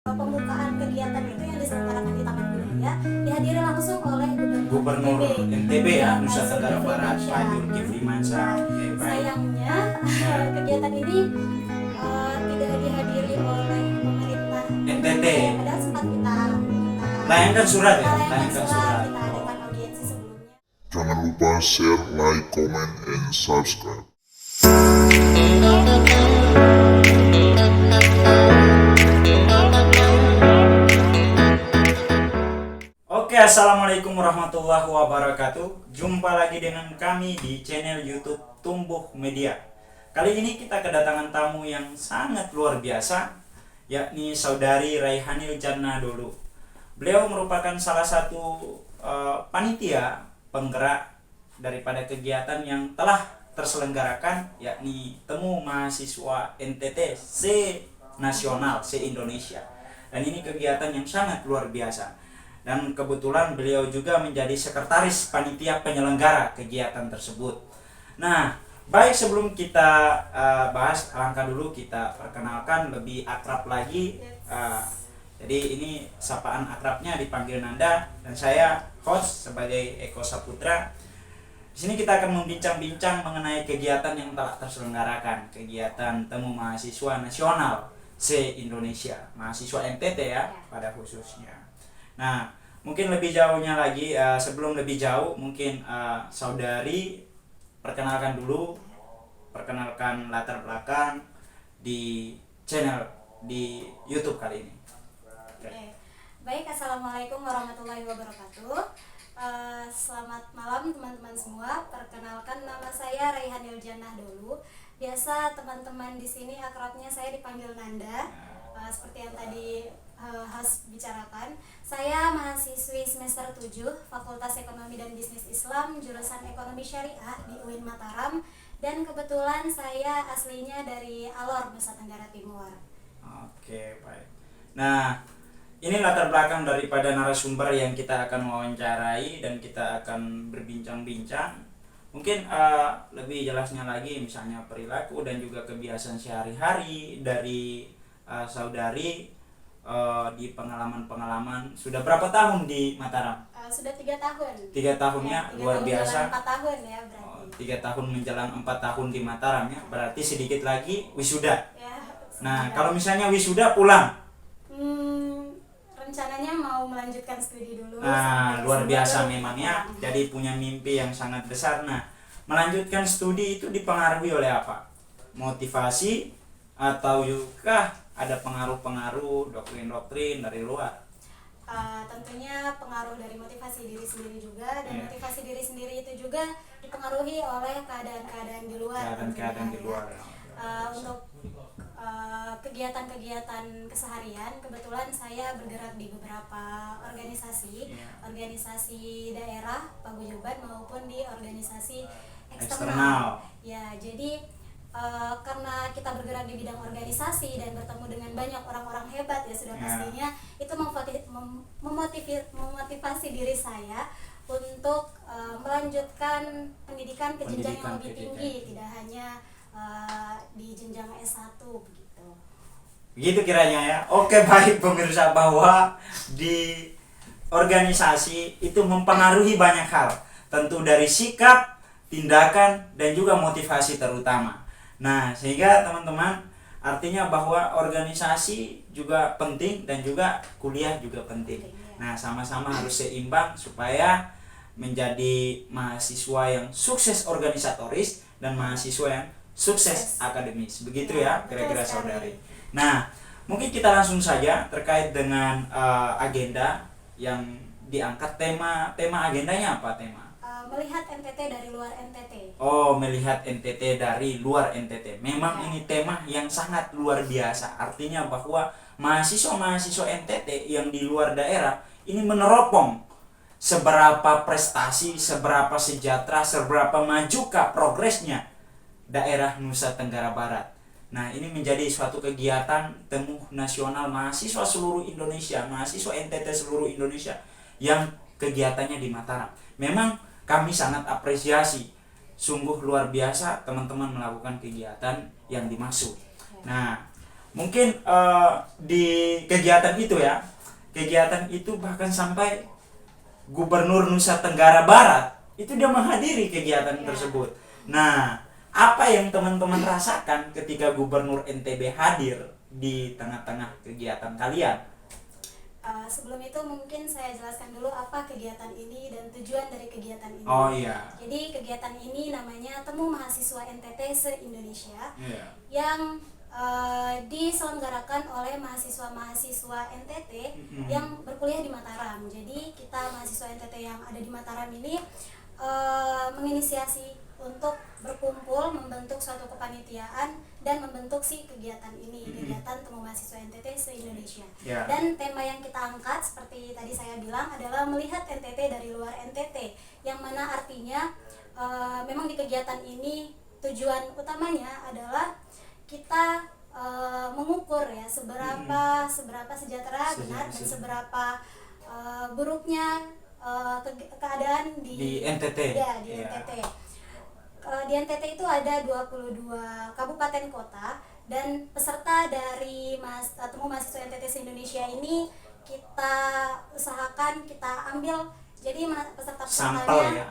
Pembukaan kegiatan itu yang diselenggarakan di Taman Budaya dihadiri langsung oleh Gubernur NTB ya, Nusa Tenggara Barat, Pak Zulkifli Mansyah. Sayangnya kegiatan ini tidak dihadiri oleh pemerintah NTT. padahal sempat kita Layangkan surat ya, layangkan surat, kita adakan audiensi sebelumnya. Jangan lupa share, like, comment, and subscribe. Oke, assalamualaikum warahmatullahi wabarakatuh. Jumpa lagi dengan kami di channel YouTube Tumbuh Media. Kali ini kita kedatangan tamu yang sangat luar biasa, yakni Saudari Raihanil Jannah Dolu. Beliau merupakan salah satu panitia penggerak daripada kegiatan yang telah terselenggarakan, yakni Temu Mahasiswa NTT se-Nasional, se-Indonesia. Dan ini kegiatan yang sangat luar biasa. Dan kebetulan beliau juga menjadi sekretaris panitia penyelenggara kegiatan tersebut. Nah, baik sebelum kita bahas, alangkah dulu kita perkenalkan lebih akrab lagi. Jadi ini sapaan akrabnya dipanggil Nanda dan saya host sebagai Eko Saputra. Di sini kita akan membincang-bincang mengenai kegiatan yang telah terselenggarakan, kegiatan Temu Mahasiswa Nasional se-Indonesia, mahasiswa NTT ya pada khususnya. Nah, mungkin lebih jauhnya lagi, sebelum lebih jauh, mungkin Saudari perkenalkan latar belakang di channel di YouTube kali ini. Oke. Baik, assalamualaikum warahmatullahi wabarakatuh. Selamat malam teman-teman semua. Perkenalkan, nama saya Raihanil Jannah Dolu. Biasa teman-teman di sini akrabnya saya dipanggil Nanda. Seperti yang tadi host bicarakan, saya mahasiswi semester 7 Fakultas Ekonomi dan Bisnis Islam jurusan Ekonomi Syariah di UIN Mataram, dan kebetulan saya aslinya dari Alor, Nusa Tenggara Timur. Oke, baik. Nah, ini latar belakang daripada narasumber yang kita akan wawancarai dan kita akan berbincang-bincang. Mungkin lebih jelasnya lagi, misalnya perilaku dan juga kebiasaan sehari-hari dari Saudari di pengalaman-pengalaman. Sudah berapa tahun di Mataram? Sudah 3 tahun. 3 tahunnya Ya, 3 luar tahun biasa. 4 tahun ya berarti. 3 tahun menjelang 4 tahun di Mataram ya. Berarti sedikit lagi wisuda. Ya, Nah, kalau misalnya wisuda pulang. Rencananya mau melanjutkan studi dulu. Nah, luar biasa memang ya. pulang. Jadi punya mimpi yang sangat besar. Nah, melanjutkan studi itu dipengaruhi oleh apa? Motivasi atau juga ada pengaruh-pengaruh doktrin-doktrin dari luar? Tentunya pengaruh dari motivasi diri sendiri juga, dan Yeah. motivasi diri sendiri itu juga dipengaruhi oleh keadaan-keadaan di luar. Keadaan-keadaan di tentunya, luar. ya. Untuk kegiatan-kegiatan keseharian, kebetulan saya bergerak di beberapa organisasi, Yeah. organisasi daerah paguyuban maupun di organisasi Eksternal. Ya, jadi karena kita bergerak di bidang organisasi dan bertemu dengan banyak orang-orang hebat ya, sudah Ya. pastinya itu memotivasi diri saya untuk melanjutkan pendidikan ke jenjang yang lebih tinggi, tidak hanya di jenjang S1 begitu. Begitu kiranya ya. Oke, baik pemirsa, bahwa di organisasi itu mempengaruhi banyak hal. Tentu dari sikap, tindakan, dan juga motivasi terutama. Nah, sehingga teman-teman, artinya bahwa organisasi juga penting dan juga kuliah juga penting. Nah, sama-sama harus seimbang supaya menjadi mahasiswa yang sukses organisatoris dan mahasiswa yang sukses akademis. Begitu ya, kira-kira Saudari. Nah, mungkin kita langsung saja terkait dengan agenda yang diangkat. Tema agendanya apa tema? Melihat NTT dari luar NTT. Oh, melihat NTT dari luar NTT. Memang ini tema yang sangat luar biasa. Artinya bahwa mahasiswa-mahasiswa NTT yang di luar daerah ini meneropong seberapa prestasi, seberapa sejahtera, seberapa majukah progresnya daerah Nusa Tenggara Barat. Nah, ini menjadi suatu kegiatan Temu Nasional Mahasiswa seluruh Indonesia, mahasiswa NTT seluruh Indonesia yang kegiatannya di Mataram. Memang kami sangat apresiasi, sungguh luar biasa teman-teman melakukan kegiatan yang dimaksud. Nah, Mungkin di kegiatan itu ya, kegiatan itu bahkan sampai Gubernur Nusa Tenggara Barat itu dia menghadiri kegiatan tersebut. Nah, apa yang teman-teman rasakan ketika Gubernur NTB hadir di tengah-tengah kegiatan kalian? Sebelum itu mungkin saya jelaskan dulu apa kegiatan ini dan tujuan dari kegiatan ini. Oh iya. Jadi kegiatan ini namanya Temu Mahasiswa NTT se-Indonesia, Iya. yang diselenggarakan oleh mahasiswa-mahasiswa NTT yang berkuliah di Mataram. Jadi kita mahasiswa NTT yang ada di Mataram ini menginisiasi untuk berkumpul membentuk suatu kepanitiaan dan membentuk si kegiatan ini, kegiatan Temu Mahasiswa NTT se-Indonesia. Ya. Dan tema yang kita angkat seperti tadi saya bilang adalah melihat NTT dari luar NTT, yang mana artinya memang di kegiatan ini tujuan utamanya adalah kita mengukur ya seberapa sejahtera benar dan seberapa buruknya keadaan di NTT. Ya, di NTT. Di NTT itu ada 22 kabupaten kota, dan peserta dari Temu Mahasiswa NTT se-Indonesia ini kita usahakan kita ambil jadi peserta-pesertanya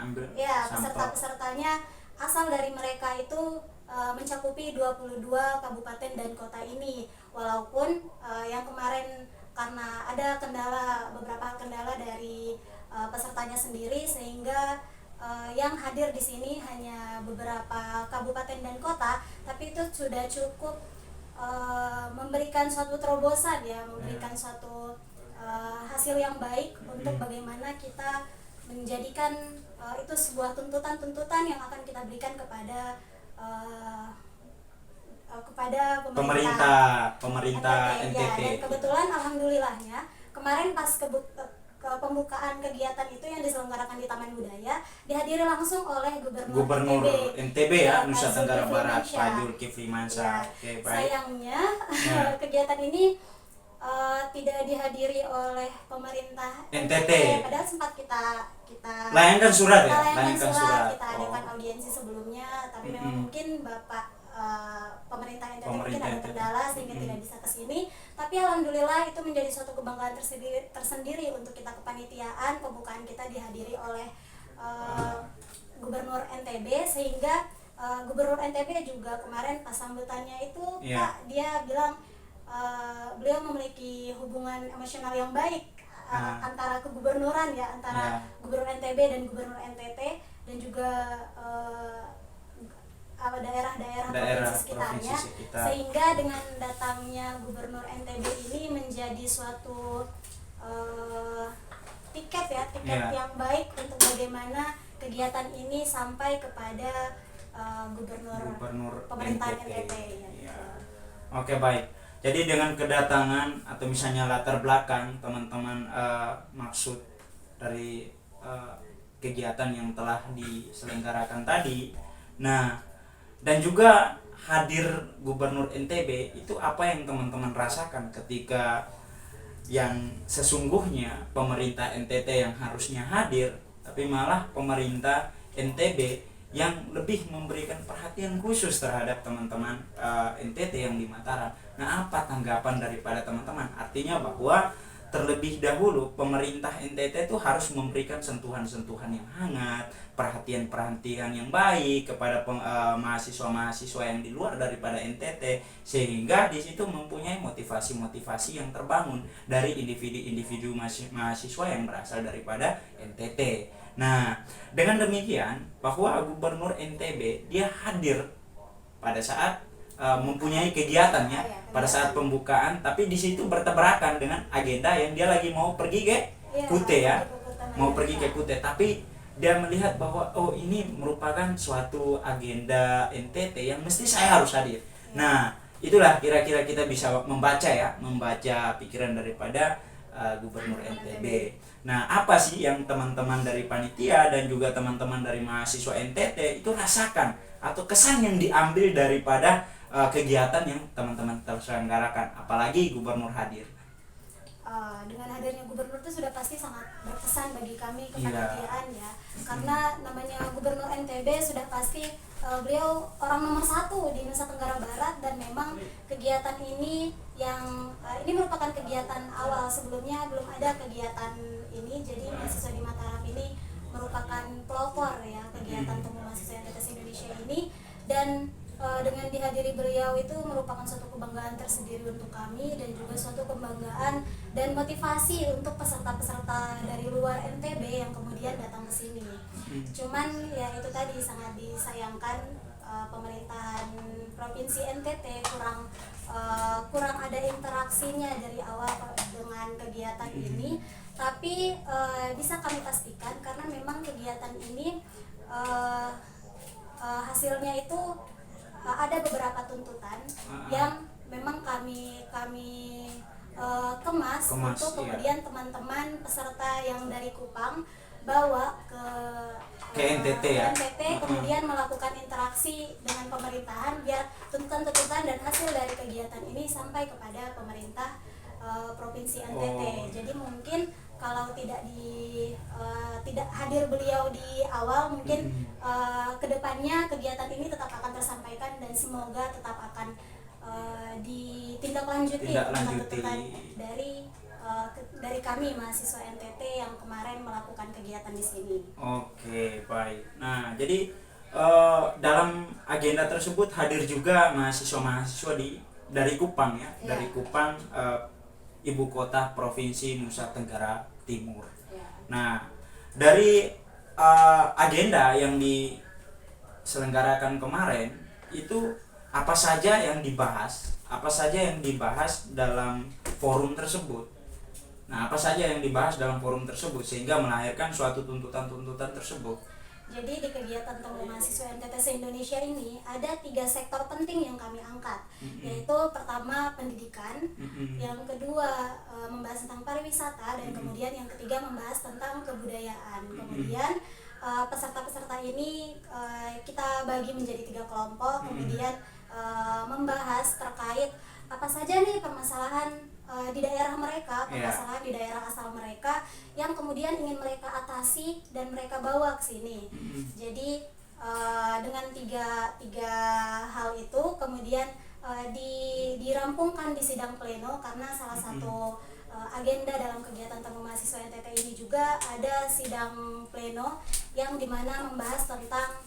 peserta-pesertanya asal dari mereka itu mencakupi 22 kabupaten dan kota ini. Walaupun yang kemarin karena ada beberapa kendala dari pesertanya sendiri, sehingga yang hadir di sini hanya beberapa kabupaten dan kota, tapi itu sudah cukup memberikan suatu terobosan ya, memberikan suatu hasil yang baik untuk bagaimana kita menjadikan itu sebuah tuntutan-tuntutan yang akan kita berikan kepada pemerintah NTT. Ya, dan kebetulan alhamdulillahnya kemarin pas pembukaan kegiatan itu yang diselenggarakan di Taman Budaya dihadiri langsung oleh Gubernur NTB ya, Nusa Tenggara Barat, Pak Zulkifli Mansyah. Ya, sayangnya kegiatan ini tidak dihadiri oleh pemerintah NTT. Padahal sempat kita layangkan surat ya, layangkan surat. Kita adakan audiensi sebelumnya, tapi memang mungkin Bapak pemerintah NTT mungkin ada kendala sehingga tidak bisa ke sini. Tapi alhamdulillah itu menjadi suatu kebanggaan tersendiri untuk kita kepanitiaan. Pembukaan kita dihadiri oleh Gubernur NTB, sehingga Gubernur NTB juga kemarin pas sambutannya itu Pak, dia bilang beliau memiliki hubungan emosional yang baik antara kegubernuran ya, antara Gubernur NTB dan Gubernur NTT, dan juga daerah-daerah provinsi sekitarnya, sehingga dengan datangnya Gubernur NTB ini menjadi suatu tiket yang baik untuk bagaimana kegiatan ini sampai kepada Gubernur pemerintahan NTT. Ya. Oke, baik. Jadi dengan kedatangan atau misalnya latar belakang teman-teman maksud dari kegiatan yang telah diselenggarakan tadi, nah dan juga hadir Gubernur NTB, itu apa yang teman-teman rasakan ketika yang sesungguhnya pemerintah NTT yang harusnya hadir, tapi malah pemerintah NTB yang lebih memberikan perhatian khusus terhadap teman-teman NTT yang di Mataram. Nah, apa tanggapan daripada teman-teman? Artinya bahwa terlebih dahulu pemerintah NTT itu harus memberikan sentuhan-sentuhan yang hangat, perhatian-perhatian yang baik kepada mahasiswa-mahasiswa yang di luar daripada NTT, sehingga di situ mempunyai motivasi-motivasi yang terbangun dari individu-individu mahasiswa yang berasal daripada NTT. Nah, dengan demikian bahwa Gubernur NTB dia hadir pada saat mempunyai kegiatannya pada saat pembukaan, tapi di situ bertabrakan dengan agenda yang dia lagi mau pergi ke Kute ya, mau pergi ke Kute, tapi dia melihat bahwa oh ini merupakan suatu agenda NTT yang mesti saya harus hadir. Nah, itulah kira-kira kita bisa membaca pikiran daripada Gubernur NTB. Nah, apa sih yang teman-teman dari panitia dan juga teman-teman dari mahasiswa NTT itu rasakan atau kesan yang diambil daripada kegiatan yang teman-teman terselenggarakan, apalagi Gubernur hadir? dengan hadirnya gubernur itu sudah pasti sangat berkesan bagi kami kepanitiaan ya, karena namanya gubernur NTB sudah pasti beliau orang nomor 1 di Nusa Tenggara Barat, dan memang kegiatan ini ini merupakan kegiatan awal. Sebelumnya belum ada kegiatan ini, jadi mahasiswa di Mataram ini merupakan pelopor ya kegiatan temu mahasiswa NTT Indonesia ini, dan dengan dihadiri beliau itu merupakan suatu kebanggaan tersendiri untuk kami, dan juga suatu kebanggaan dan motivasi untuk peserta-peserta dari luar NTB yang kemudian datang ke sini. Cuman ya itu tadi, sangat disayangkan pemerintahan Provinsi NTT kurang ada interaksinya dari awal dengan kegiatan ini. Tapi bisa kami pastikan, karena memang kegiatan ini hasilnya itu ada beberapa tuntutan yang memang kami kemas untuk kemudian teman-teman peserta yang dari Kupang bawa ke NTT ya. NTT, kemudian melakukan interaksi dengan pemerintahan biar tuntutan-tuntutan dan hasil dari kegiatan ini sampai kepada pemerintah Provinsi NTT. Jadi mungkin kalau tidak hadir beliau di awal, mungkin kedepannya kegiatan ini tetap akan tersampaikan dan semoga tetap akan ditindaklanjuti tuntutan dari kami mahasiswa NTT yang kemarin melakukan kegiatan di sini. Oke, baik. Nah, jadi dalam agenda tersebut hadir juga mahasiswa-mahasiswa dari Kupang ya, dari Kupang, ibu kota Provinsi Nusa Tenggara Timur. Nah, dari agenda yang diselenggarakan kemarin itu apa saja yang dibahas dalam forum tersebut. Nah, apa saja yang dibahas dalam forum tersebut sehingga melahirkan suatu tuntutan-tuntutan tersebut. Jadi di kegiatan temu mahasiswa NTT Indonesia ini ada 3 sektor penting yang kami angkat, yaitu pertama pendidikan, yang kedua membahas tentang pariwisata, dan kemudian yang ketiga membahas tentang kebudayaan. Kemudian peserta-peserta ini kita bagi menjadi 3 kelompok, kemudian membahas terkait apa saja nih permasalahan di daerah mereka, permasalahan di daerah asal mereka yang kemudian ingin mereka atasi dan mereka bawa ke sini. Jadi dengan tiga hal itu kemudian dirampungkan di sidang pleno, karena salah satu agenda dalam kegiatan temu mahasiswa NTT ini juga ada sidang pleno yang dimana membahas tentang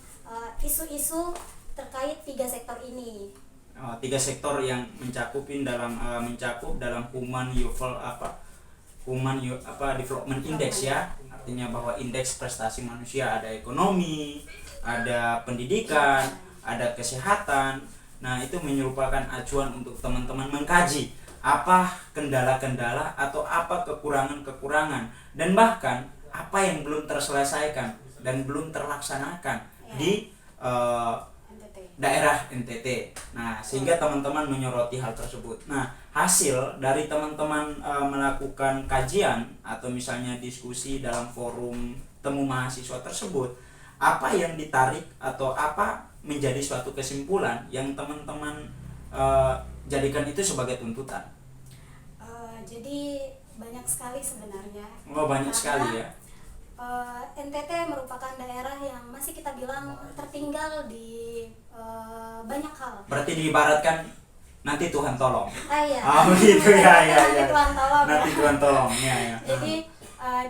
isu-isu terkait 3 sektor ini. 3 sektor yang mencakup dalam Human Development Index ya, artinya bahwa indeks prestasi manusia ada ekonomi, ada pendidikan, ada kesehatan. Nah, itu merupakan acuan untuk teman-teman mengkaji apa kendala-kendala atau apa kekurangan-kekurangan, dan bahkan apa yang belum terselesaikan dan belum terlaksanakan di daerah NTT. Nah, sehingga teman-teman menyoroti hal tersebut. Nah, hasil dari teman-teman melakukan kajian atau misalnya diskusi dalam forum temu mahasiswa tersebut, apa yang ditarik atau apa menjadi suatu kesimpulan yang teman-teman jadikan itu sebagai tuntutan? Jadi banyak sekali sebenarnya. Banyak sekali ya. NTT merupakan daerah yang masih kita bilang tertinggal di banyak hal. Berarti diibaratkan nanti Tuhan tolong. Iya. Gitu ya. Nanti Tuhan tolong. Nanti Tuhan tolong. Ya. Jadi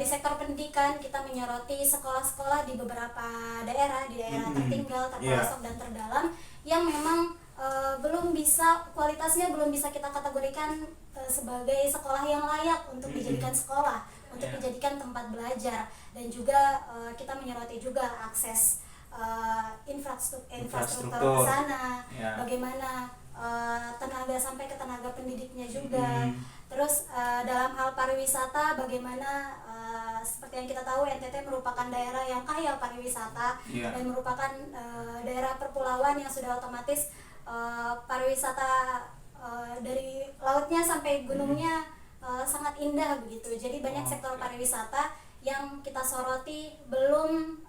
di sektor pendidikan kita menyoroti sekolah-sekolah di beberapa daerah, di daerah tertinggal, terpelosok dan terdalam yang memang kualitasnya belum bisa kita kategorikan sebagai sekolah yang layak untuk dijadikan sekolah, untuk dijadikan tempat belajar. Dan juga kita menyoroti juga akses infrastruktur ke sana, bagaimana tenaga sampai ke tenaga pendidiknya juga. Terus dalam hal pariwisata, bagaimana seperti yang kita tahu NTT merupakan daerah yang kaya pariwisata dan merupakan daerah perpulauan yang sudah otomatis pariwisata dari lautnya sampai gunungnya sangat indah begitu. Jadi banyak sektor pariwisata yang kita soroti belum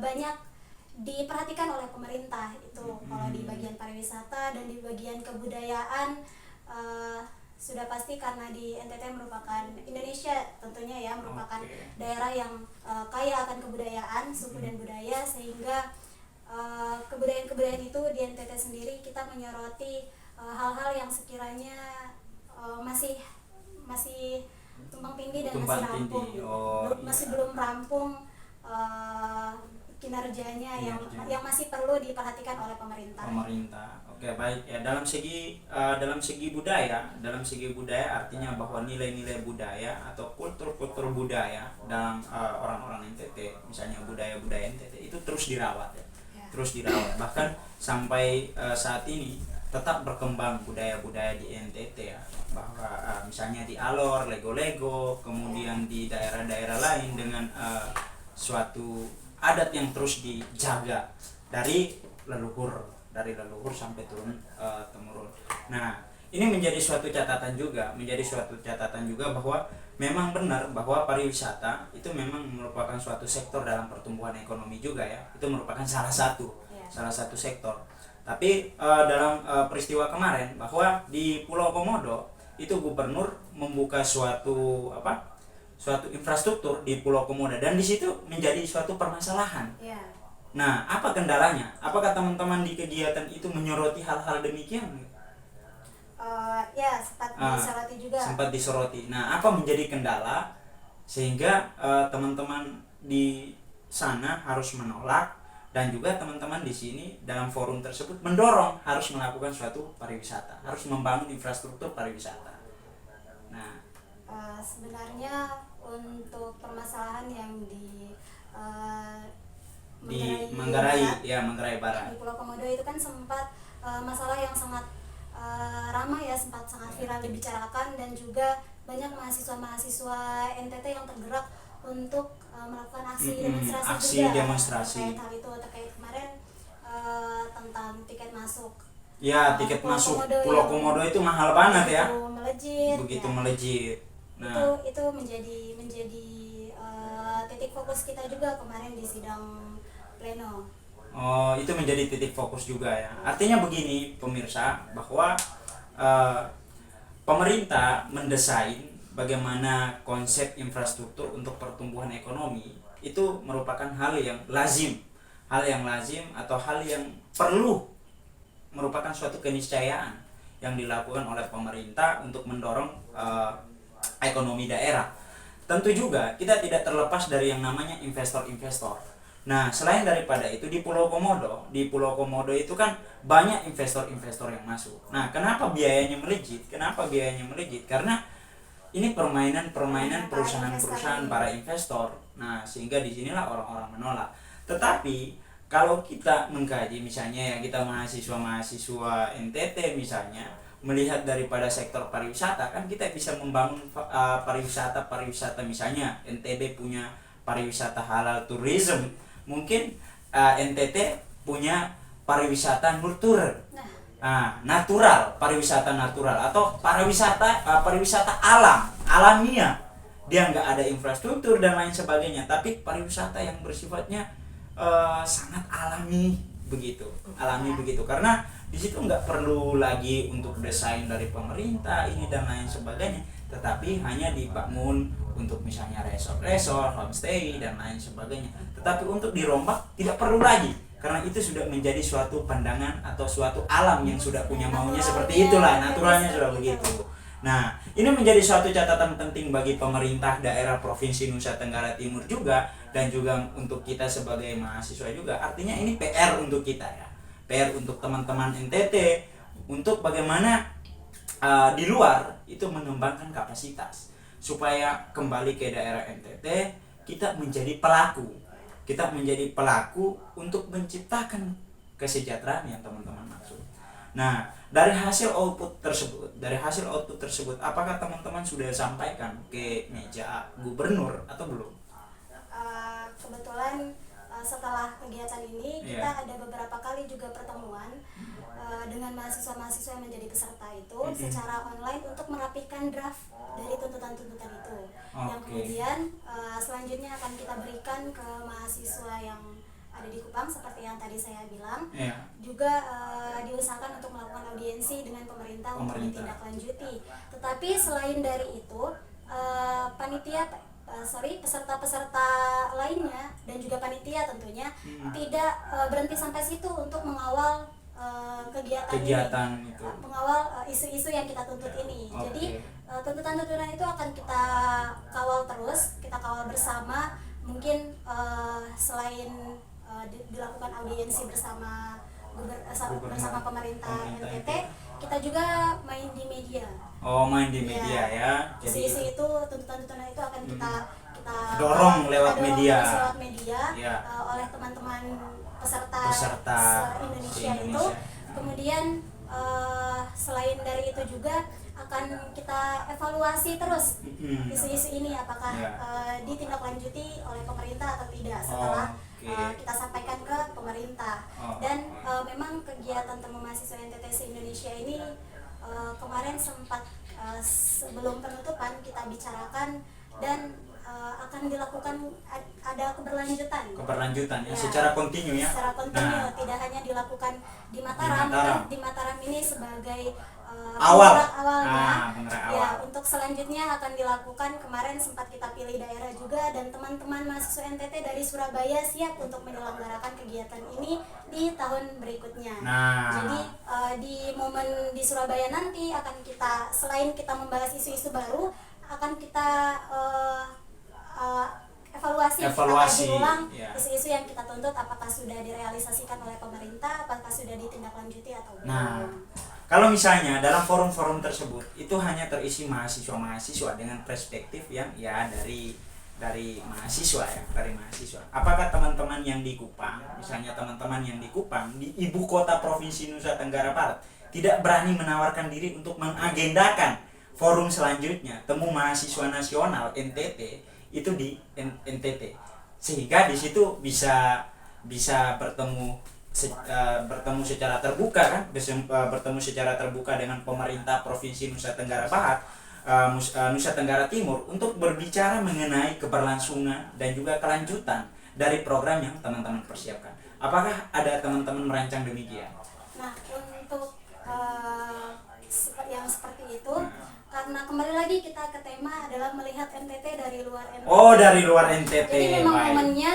banyak diperhatikan oleh pemerintah itu. Kalau di bagian pariwisata dan di bagian kebudayaan sudah pasti karena di NTT merupakan Indonesia tentunya ya, merupakan Oke. daerah yang kaya akan kebudayaan, suku dan budaya, sehingga kebudayaan-kebudayaan itu di NTT sendiri kita menyoroti hal-hal yang sekiranya masih tumpang tindih dan Tumpang masih rampung tindih. gitu. Oh, Masih iya. belum rampung kinerjanya Kinerja. yang masih perlu diperhatikan oleh pemerintah. Oke, baik ya. Dalam segi budaya artinya bahwa nilai-nilai budaya atau kultur-kultur budaya dalam orang-orang NTT, misalnya budaya-budaya NTT itu terus dirawat ya. Ya. Terus dirawat, bahkan sampai saat ini tetap berkembang budaya-budaya di NTT ya, bahwa misalnya di Alor, Lego-Lego, kemudian di daerah-daerah lain dengan suatu adat yang terus dijaga dari leluhur sampai turun temurun. Nah, ini menjadi suatu catatan juga bahwa memang benar bahwa pariwisata itu memang merupakan suatu sektor dalam pertumbuhan ekonomi juga ya. Itu merupakan salah satu sektor. Tapi dalam peristiwa kemarin bahwa di Pulau Komodo itu gubernur membuka suatu infrastruktur di Pulau Komodo, dan di situ menjadi suatu permasalahan. Ya. Nah, apa kendalanya? Apakah teman-teman di kegiatan itu menyoroti hal-hal demikian? Ya, sempat disoroti juga. Sempat disoroti. Nah, apa menjadi kendala sehingga teman-teman di sana harus menolak, dan juga teman-teman di sini dalam forum tersebut mendorong harus melakukan suatu pariwisata, harus membangun infrastruktur pariwisata. Nah, sebenarnya untuk permasalahan yang di Manggarai Barat. Di Pulau Komodo itu kan sempat masalah yang sangat ramai ya, sempat sangat viral dibicarakan, dan juga banyak mahasiswa NTT yang tergerak untuk melakukan aksi demonstrasi juga terkait hal itu, terkait kemarin tentang tiket masuk. Ya, tiket masuk Pulau Komodo itu mahal banget ya. Begitu melejit. Nah, itu menjadi titik fokus kita juga kemarin di sidang pleno. Oh, itu menjadi titik fokus juga ya. Artinya begini pemirsa, bahwa pemerintah mendesain bagaimana konsep infrastruktur untuk pertumbuhan ekonomi itu merupakan hal yang lazim atau hal yang perlu, merupakan suatu keniscayaan yang dilakukan oleh pemerintah untuk mendorong ekonomi daerah. Tentu juga kita tidak terlepas dari yang namanya investor-investor. Nah, selain daripada itu di Pulau Komodo itu kan banyak investor-investor yang masuk. Nah, kenapa biayanya melejit? Karena ini permainan perusahaan-perusahaan para investor. Nah, sehingga disinilah orang-orang menolak. Tetapi kalau kita mengkaji, misalnya ya, kita mahasiswa NTT misalnya melihat daripada sektor pariwisata, kan kita bisa membangun pariwisata misalnya NTB punya pariwisata halal tourism, mungkin NTT punya pariwisata pariwisata natural atau pariwisata alamiah. Dia nggak ada infrastruktur dan lain sebagainya, tapi pariwisata yang bersifatnya sangat alami begitu, karena di situ nggak perlu lagi untuk desain dari pemerintah ini dan lain sebagainya, tetapi hanya dibangun untuk misalnya resort, homestay dan lain sebagainya. Tetapi untuk dirombak tidak perlu lagi, karena itu sudah menjadi suatu pandangan atau suatu alam yang sudah punya maunya seperti itulah, naturalnya sudah begitu. Nah, ini menjadi suatu catatan penting bagi pemerintah daerah Provinsi Nusa Tenggara Timur juga, dan juga untuk kita sebagai mahasiswa juga. Artinya ini PR untuk kita ya, PR untuk teman-teman NTT, untuk bagaimana di luar itu mengembangkan kapasitas supaya kembali ke daerah NTT kita menjadi pelaku untuk menciptakan kesejahteraan yang teman-teman maksud. Nah, dari hasil output tersebut, apakah teman-teman sudah sampaikan ke meja gubernur atau belum? Kebetulan setelah kegiatan ini kita ada beberapa kali juga pertemuan dengan mahasiswa-mahasiswa yang menjadi peserta itu secara online untuk merapikan draft dari tuntutan-tuntutan itu. Yang kemudian selanjutnya akan kita berikan ke mahasiswa yang ada di Kupang seperti yang tadi saya bilang. Iya. Juga diusahakan untuk melakukan audiensi dengan pemerintah untuk ditindaklanjuti. Tetapi selain dari itu, peserta-peserta lainnya dan juga panitia tentunya tidak berhenti sampai situ untuk mengawal kegiatan ini, itu. mengawal isu-isu yang kita tuntut ini. Jadi tuntutan-tuntutan itu akan kita kawal terus, kita kawal bersama. Mungkin selain dilakukan audiensi bersama pemerintah NTT, kita juga main di media. Main di media ya. Jadi Isu-isu itu, tuntutan-tuntutan itu akan kita dorong lewat media. Ya. Oleh teman-teman peserta Indonesia itu. Kemudian selain dari itu juga akan kita evaluasi terus isu-isu ini apakah ditindaklanjuti oleh pemerintah atau tidak setelah kita sampaikan ke pemerintah. Dan memang kegiatan temu mahasiswa NTT se-Indonesia ini kemarin sempat sebelum penutupan kita bicarakan dan akan dilakukan ada keberlanjutan ya, secara kontinu ya. Secara kontinu, tidak hanya dilakukan di Mataram. Di Mataram ini sebagai awalnya. Ya, untuk selanjutnya akan dilakukan, kemarin sempat kita pilih daerah juga, dan teman-teman mahasiswa NTT dari Surabaya siap untuk menyelenggarakan kegiatan ini di tahun berikutnya. Jadi di momen di Surabaya nanti akan kita, selain kita membahas isu-isu baru, akan kita evaluasi ulang isu-isu yang kita tuntut, apakah sudah direalisasikan oleh pemerintah, apakah sudah ditindaklanjuti atau belum. Kalau misalnya dalam forum-forum tersebut itu hanya terisi mahasiswa-mahasiswa dengan perspektif yang dari mahasiswa ya, dari mahasiswa. Apakah teman-teman yang di Kupang, misalnya teman-teman yang di Kupang, di ibu kota provinsi Nusa Tenggara Barat, tidak berani menawarkan diri untuk mengagendakan forum selanjutnya, temu mahasiswa nasional NTT itu di NTT, sehingga di situ bisa bertemu secara terbuka kan, bertemu secara terbuka dengan pemerintah provinsi Nusa Tenggara Barat, Nusa Tenggara Timur, untuk berbicara mengenai keberlangsungan dan juga kelanjutan dari program yang teman-teman persiapkan. Apakah ada teman-teman merancang demikian? Nah, untuk yang seperti itu, karena kembali lagi kita ke tema adalah melihat NTT dari luar NTT. Dari luar NTT. Jadi memang momennya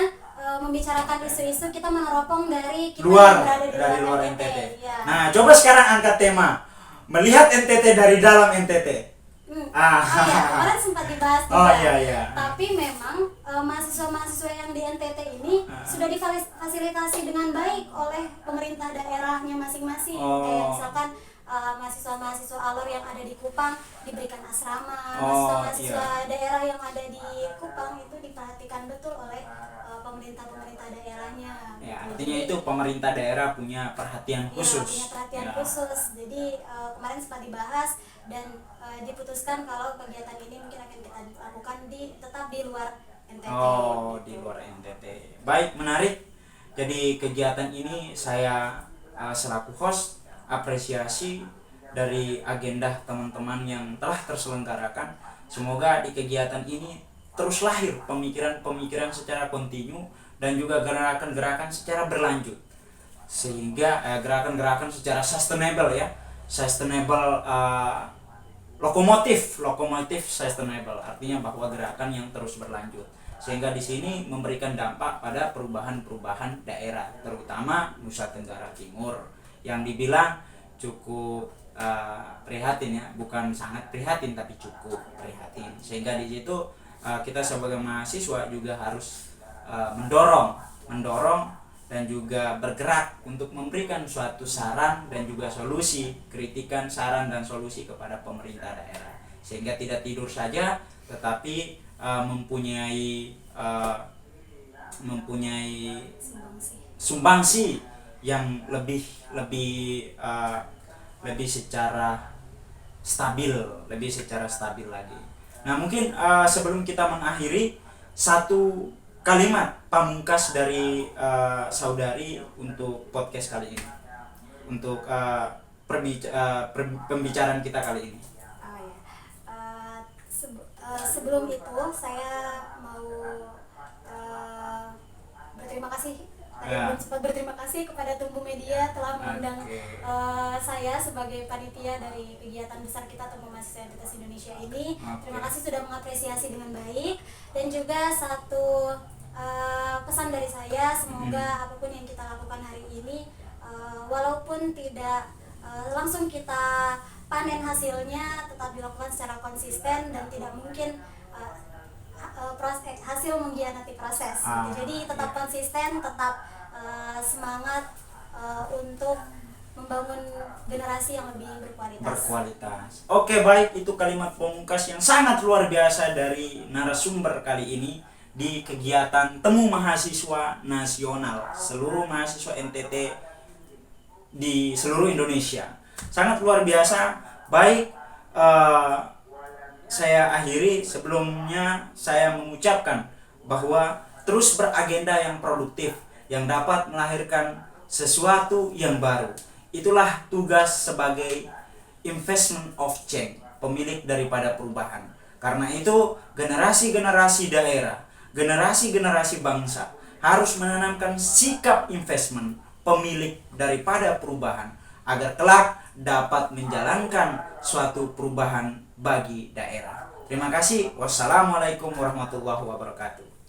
membicarakan isu-isu kita meneropong dari kita dari luar NTT. Ya. Nah, coba sekarang angkat tema melihat NTT dari dalam NTT. Kemarin sempat dibahas juga. Iya. Tapi memang mahasiswa-mahasiswa yang di NTT ini sudah difasilitasi dengan baik oleh pemerintah daerahnya masing-masing. Kayak misalkan mahasiswa-mahasiswa alor yang ada di Kupang diberikan asrama, mahasiswa daerah yang ada di Kupang itu diperhatikan betul oleh pemerintah daerahnya. Ya, artinya itu pemerintah daerah punya perhatian khusus. Punya perhatian khusus. Jadi kemarin sempat dibahas dan diputuskan kalau kegiatan ini mungkin akan kita lakukan tetap di luar NTT. Di luar NTT. Baik, menarik. Jadi kegiatan ini saya selaku host apresiasi dari agenda teman-teman yang telah terselenggarakan. Semoga di kegiatan ini terus lahir pemikiran-pemikiran secara kontinu dan juga gerakan-gerakan secara berlanjut, sehingga gerakan-gerakan secara sustainable ya, lokomotif sustainable, artinya bahwa gerakan yang terus berlanjut, sehingga di sini memberikan dampak pada perubahan-perubahan daerah, terutama Nusa Tenggara Timur yang dibilang cukup prihatin ya, bukan sangat prihatin tapi cukup prihatin, sehingga di situ kita sebagai mahasiswa juga harus mendorong dan juga bergerak untuk memberikan suatu saran dan juga solusi, kritikan, saran dan solusi kepada pemerintah daerah, sehingga tidak tidur saja tetapi mempunyai sumbangsi yang lebih secara stabil lagi. Nah, mungkin sebelum kita mengakhiri, satu kalimat pamungkas dari saudari untuk podcast kali ini, untuk pembicaraan kita kali ini. Sebelum itu saya mau berterima kasih Saya pun sempat berterima kasih kepada Tumbuh Media telah mengundang saya sebagai panitia dari kegiatan besar kita Tumbuh Mahasiswa Entitas Indonesia ini. Terima kasih sudah mengapresiasi dengan baik. Dan juga satu pesan dari saya, semoga apapun yang kita lakukan hari ini, walaupun tidak langsung kita panen hasilnya, tetap dilakukan secara konsisten dan tidak mungkin hasil mengkhianati proses. Jadi tetap konsisten, tetap semangat untuk membangun generasi yang lebih berkualitas. Oke, baik, itu kalimat pamungkas yang sangat luar biasa dari narasumber kali ini di kegiatan Temu Mahasiswa Nasional seluruh mahasiswa NTT di seluruh Indonesia. Sangat luar biasa. Baik, saya akhiri. Sebelumnya saya mengucapkan bahwa terus beragenda yang produktif yang dapat melahirkan sesuatu yang baru. Itulah tugas sebagai investment of change, pemilik daripada perubahan. Karena itu generasi-generasi daerah, generasi-generasi bangsa harus menanamkan sikap investment, pemilik daripada perubahan, agar kelak dapat menjalankan suatu perubahan bagi daerah. Terima kasih. Wassalamualaikum warahmatullahi wabarakatuh.